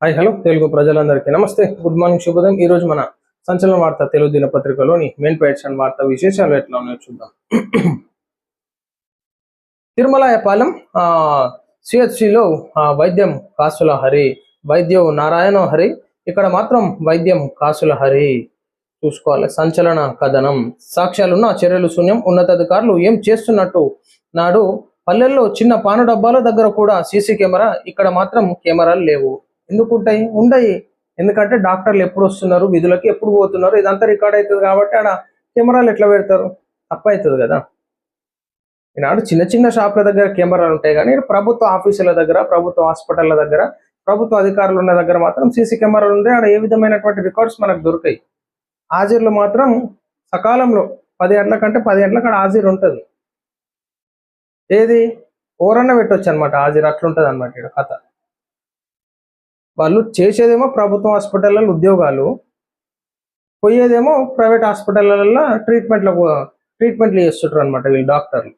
Hi hello Telugu ప్రజలందరికీ నమస్తే, good morning, శుభోదయం. ఈ రోజు మన సంచలన వార్త తెలుగు దినపత్రికలోని మెయిన్ పేజ్ అండ్ వార్త విశేషాలు ఎట్లా ఉన్నాయో చూద్దాం. తిరుమలాయపాలెం సిహెచ్సిలో వైద్యం కాసుల హరి, వైద్యం నారాయణ హరి, ఇక్కడ మాత్రం వైద్యం కాసుల హరి. చూసుకోవాలి, సంచలన కథనం. సాక్ష్యాలున్న చర్యలు శూన్యం, ఉన్నతాధికారులు ఏం చేస్తున్నట్టు నాడు పల్లెల్లో చిన్న పాను డబ్బాల దగ్గర కూడా సీసీ కెమెరా, ఇక్కడ మాత్రం కెమెరాలు లేవు. ఎందుకు ఉంటాయి? ఉండయి. ఎందుకంటే డాక్టర్లు ఎప్పుడు వస్తున్నారు, విధులకి ఎప్పుడు పోతున్నారు, ఇదంతా రికార్డ్ అవుతుంది కాబట్టి ఆడ కెమెరాలు ఎట్లా పెడతారు? తప్పవుతుంది కదా. ఈనాడు చిన్న చిన్న షాపుల దగ్గర కెమెరాలు ఉంటాయి, కానీ ప్రభుత్వ ఆఫీసుల దగ్గర, ప్రభుత్వ హాస్పిటల్ల దగ్గర, ప్రభుత్వ అధికారులు ఉన్న దగ్గర మాత్రం సీసీ కెమెరాలు ఉంటే ఆడ ఏ విధమైనటువంటి రికార్డ్స్ మనకు దొరికాయి. హాజీర్లు మాత్రం సకాలంలో 10 గంటల కంటే 10 గంటలకు ఆడ హాజరు ఉంటుంది. ఏది ఓరన్న పెట్టవచ్చు అనమాట హాజరు, అట్లుంటుంది అనమాట ఇక్కడ కథ. వాళ్ళు చేసేదేమో ప్రభుత్వ హాస్పిటల్లో ఉద్యోగాలు, పోయేదేమో ప్రైవేట్ హాస్పిటల్లో ట్రీట్మెంట్లు చేస్తుంటారు అనమాట వీళ్ళు డాక్టర్లు.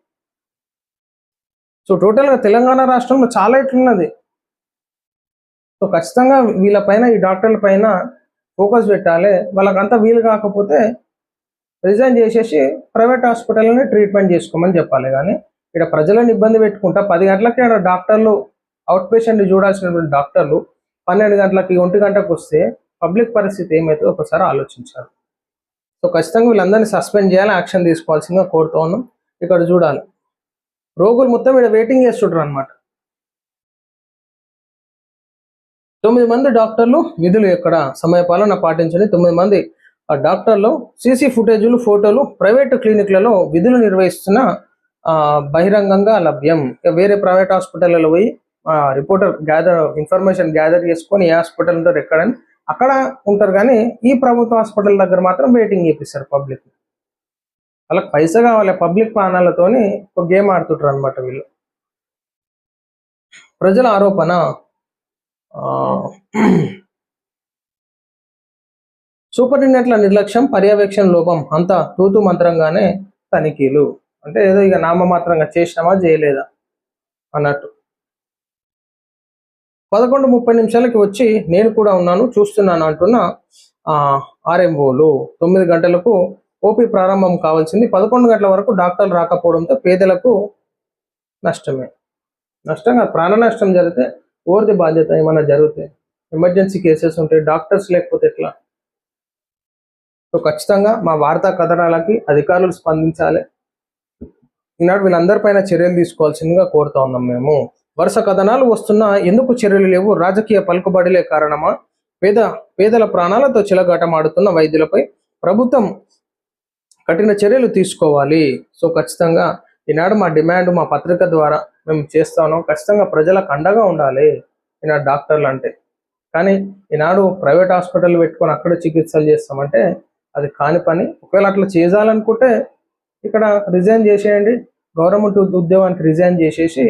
సో టోటల్గా తెలంగాణ రాష్ట్రంలో చాలా ఇట్లున్నది. సో ఖచ్చితంగా వీళ్ళపైన, ఈ డాక్టర్ల పైన ఫోకస్ పెట్టాలి. వాళ్ళకంతా వీలు కాకపోతే రిజైన్ చేసేసి ప్రైవేట్ హాస్పిటల్ని ట్రీట్మెంట్ చేసుకోమని చెప్పాలి. కానీ ఇక్కడ ప్రజలను ఇబ్బంది పెట్టుకుంటా 10 గంటలకి డాక్టర్లు, అవుట్ పేషెంట్ని చూడాల్సినటువంటి డాక్టర్లు 12 గంటలకి, 1 గంటకు వస్తే పబ్లిక్ పరిస్థితి ఏమవుతుందో ఒకసారి ఆలోచించాలి. సో ఖచ్చితంగా వీళ్ళందరినీ సస్పెండ్ చేయాలి, యాక్షన్ తీసుకోవాల్సిందిగా కోరుతూ ఉన్నాం. ఇక్కడ చూడాలి, రోగులు మొత్తం ఇక్కడ వెయిటింగ్ చేస్తుంటారు అనమాట. 9 మంది డాక్టర్లు విధులు ఎక్కడ? సమయపాలన పాటించని 9 మంది డాక్టర్లు సీసీ ఫుటేజీలు, ఫోటోలు ప్రైవేటు క్లినిక్లలో విధులు నిర్వహిస్తున్న బహిరంగంగా లభ్యం. వేరే ప్రైవేట్ హాస్పిటల్లో పోయి రిపోర్టర్ ఇన్ఫర్మేషన్ గ్యాదర్ చేసుకొని ఏ హాస్పిటల్ ఉంటారు ఎక్కడని అక్కడ ఉంటారు, కానీ ఈ ప్రభుత్వ హాస్పిటల్ దగ్గర మాత్రం వెయిటింగ్ చేపిస్తారు పబ్లిక్. వాళ్ళకి పైసా కావాలి, పబ్లిక్ ప్రాణాలతోని ఒక గేమ్ ఆడుతుంటారు అనమాట వీళ్ళు. ప్రజల ఆరోపణ, సూపరింటెండెంట్ల నిర్లక్ష్యం, పర్యవేక్షణ లోపం, అంతా తూతు మంత్రంగానే తనిఖీలు. అంటే ఏదో ఇక నామమాత్రంగా చేసినామా చేయలేదా అన్నట్టు. 11:30 వచ్చి నేను కూడా ఉన్నాను, చూస్తున్నాను అంటున్న ఆర్ఎంఓలు. 9 గంటలకు ఓపీ ప్రారంభం కావాల్సింది, 11 గంటల వరకు డాక్టర్లు రాకపోవడంతో పేదలకు నష్టమే. నష్టంగా ప్రాణ నష్టం జరిగితే ఓరిది బాధ్యత? ఏమన్నా జరిగితే ఎమర్జెన్సీ కేసెస్ ఉంటాయి, డాక్టర్స్ లేకపోతే ఎట్లా? సో ఖచ్చితంగా మా వార్తా కథనాలకి అధికారులు స్పందించాలి. ఈనాడు వీళ్ళందరిపైన చర్యలు తీసుకోవాల్సిందిగా కోరుతా ఉన్నాం మేము. వరుస కథనాలు వస్తున్నా ఎందుకు చర్యలు లేవు? రాజకీయ పలుకుబడిలే కారణమా? పేదల ప్రాణాలతో చిలగాటమాడుతున్న వైద్యులపై ప్రభుత్వం కఠిన చర్యలు తీసుకోవాలి. సో ఖచ్చితంగా ఈనాడు మా డిమాండ్, మా పత్రిక ద్వారా మేము చేస్తా ఉన్నాం. ఖచ్చితంగా ప్రజలకు అండగా ఉండాలి ఈనాడు డాక్టర్లు అంటే. కానీ ఈనాడు ప్రైవేట్ హాస్పిటల్ పెట్టుకొని అక్కడ చికిత్సలు చేస్తామంటే అది కాని పని. ఒకవేళ అట్లా చేయాలనుకుంటే ఇక్కడ రిజైన్ చేసేయండి, గవర్నమెంట్ ఉద్యోగానికి రిజైన్ చేసేసి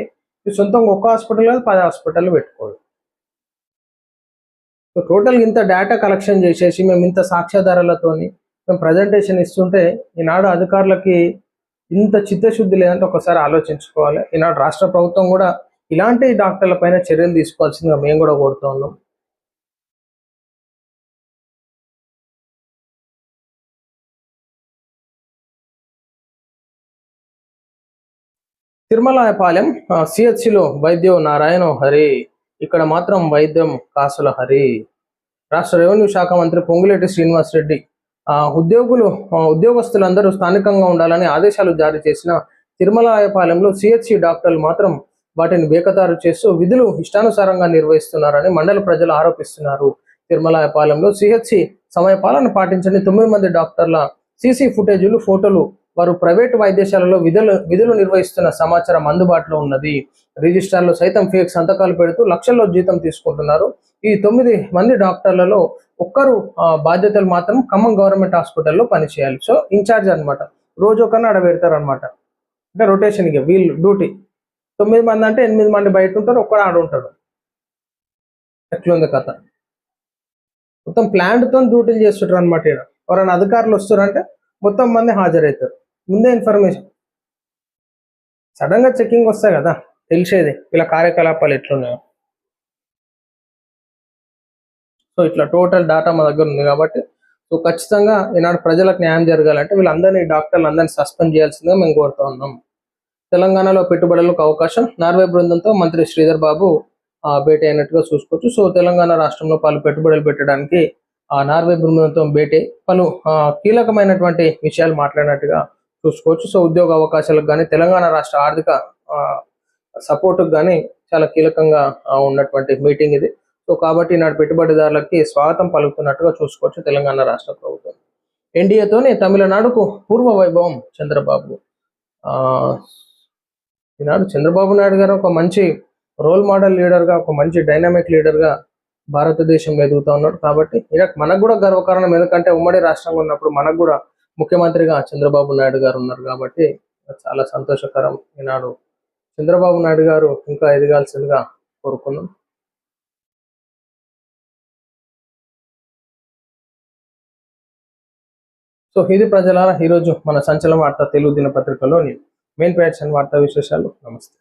సొంతంగా ఒక హాస్పిటల్ కాదు 10 హాస్పిటల్ పెట్టుకోవాలి. సో టోటల్గా ఇంత డేటా కలెక్షన్ చేసేసి మేము ఇంత సాక్ష్యాధారాలతోని మేము ప్రజెంటేషన్ ఇస్తుంటే ఈనాడు అధికారులకి ఇంత చిత్తశుద్ధి లేదంటే ఒకసారి ఆలోచించుకోవాలి. ఈనాడు రాష్ట్ర ప్రభుత్వం కూడా ఇలాంటి డాక్టర్ల పైన చర్యలు తీసుకోవాల్సిందిగా మేము కూడా కోరుతూ ఉన్నాం. తిరుమలాయపాలెం సిహెచ్సిలో వైద్యం నారాయణ హరి, ఇక్కడ మాత్రం వైద్యం కాసుల హరి. రాష్ట్ర రెవెన్యూ శాఖ మంత్రి పొంగులేటి శ్రీనివాసరెడ్డి ఉద్యోగస్తులందరూ స్థానికంగా ఉండాలని ఆదేశాలు జారీ చేసిన తిరుమలాయపాలెంలో సిహెచ్సి డాక్టర్లు మాత్రం వాటిని బేఖతారు చేస్తూ విధులు ఇష్టానుసారంగా నిర్వహిస్తున్నారని మండల ప్రజలు ఆరోపిస్తున్నారు. తిరుమలాయపాలెంలో సిహెచ్సి సమయపాలన పాటించని 9 మంది డాక్టర్ల సీసీ ఫుటేజీలు, ఫోటోలు వారు ప్రైవేటు వైద్యశాలలో విధులు నిర్వహిస్తున్న సమాచారం అందుబాటులో ఉన్నది. రిజిస్ట్రార్లు సైతం ఫేక్ సంతకాలు పెడుతూ లక్షల్లో జీతం తీసుకుంటున్నారు. ఈ 9 మంది డాక్టర్లలో ఒక్కరు బాధ్యతలు మాత్రం ఖమ్మం గవర్నమెంట్ హాస్పిటల్లో పనిచేయాలి. సో ఇన్ఛార్జ్ అనమాట, రోజు ఒకరిని ఆడ పెడతారు అనమాట. అంటే రొటేషన్, ఇక వీళ్ళు డ్యూటీ 9 మంది అంటే 8 మంది బయట ఉంటారు, ఒక్కడు ఆడ ఉంటాడు. ఎట్లుంది కథ? మొత్తం ప్లాంట్తో డ్యూటీలు చేస్తుంటారు అనమాట. ఇక్కడ ఎవరైనా అధికారులు వస్తారంటే మొత్తం మంది హాజరవుతారు. ముందే ఇన్ఫర్మేషన్, సడన్గా చెకింగ్ వస్తాయి కదా, తెలిసేది వీళ్ళ కార్యకలాపాలు ఎట్లున్నాయో. సో ఇట్లా టోటల్ డాటా మా దగ్గర ఉంది కాబట్టి సో ఖచ్చితంగా ఈనాడు ప్రజలకు న్యాయం జరగాలంటే వీళ్ళందరినీ డాక్టర్లు అందరినీ సస్పెండ్ చేయాల్సిందిగా మేము కోరుతా ఉన్నాం. తెలంగాణలో పెట్టుబడులకు అవకాశం, నార్వే బృందంతో మంత్రి శ్రీధర్ బాబు భేటీ అయినట్టుగా చూసుకోవచ్చు. సో తెలంగాణ రాష్ట్రంలో పలు పెట్టుబడులు పెట్టడానికి నార్వే బృందంతో భేటీ పలు కీలకమైనటువంటి విషయాలు మాట్లాడినట్టుగా చూసుకోవచ్చు. సో ఉద్యోగ అవకాశాలకు కానీ తెలంగాణ రాష్ట్ర ఆర్థిక సపోర్టుకు కానీ చాలా కీలకంగా ఉన్నటువంటి మీటింగ్ ఇది. సో కాబట్టి నాడు పెట్టుబడిదారులకి స్వాగతం పలుకుతున్నట్టుగా చూసుకోవచ్చు తెలంగాణ రాష్ట్ర ప్రభుత్వం. ఎన్డీఏతోనే తమిళనాడుకు పూర్వ వైభవం చంద్రబాబు. ఈనాడు చంద్రబాబు నాయుడు గారు ఒక మంచి రోల్ మోడల్ లీడర్గా, ఒక మంచి డైనామిక్ లీడర్గా భారతదేశంలో ఎదుగుతూ ఉన్నాడు. కాబట్టి మనకు కూడా గర్వకారణం, ఎందుకంటే ఉమ్మడి రాష్ట్రంగా ఉన్నప్పుడు మనకు కూడా ముఖ్యమంత్రిగా చంద్రబాబు నాయుడు గారు ఉన్నారు. కాబట్టి చాలా సంతోషకరం. ఈనాడు చంద్రబాబు నాయుడు గారు ఇంకా ఎదగాల్సిందిగా కోరుకున్నాం. సో ఇది ప్రజలారా ఈరోజు మన సంచలన వార్త తెలుగు దినపత్రికలోని మెయిన్ పేజ్ అండ్ వార్తా విశేషాలు. నమస్తే.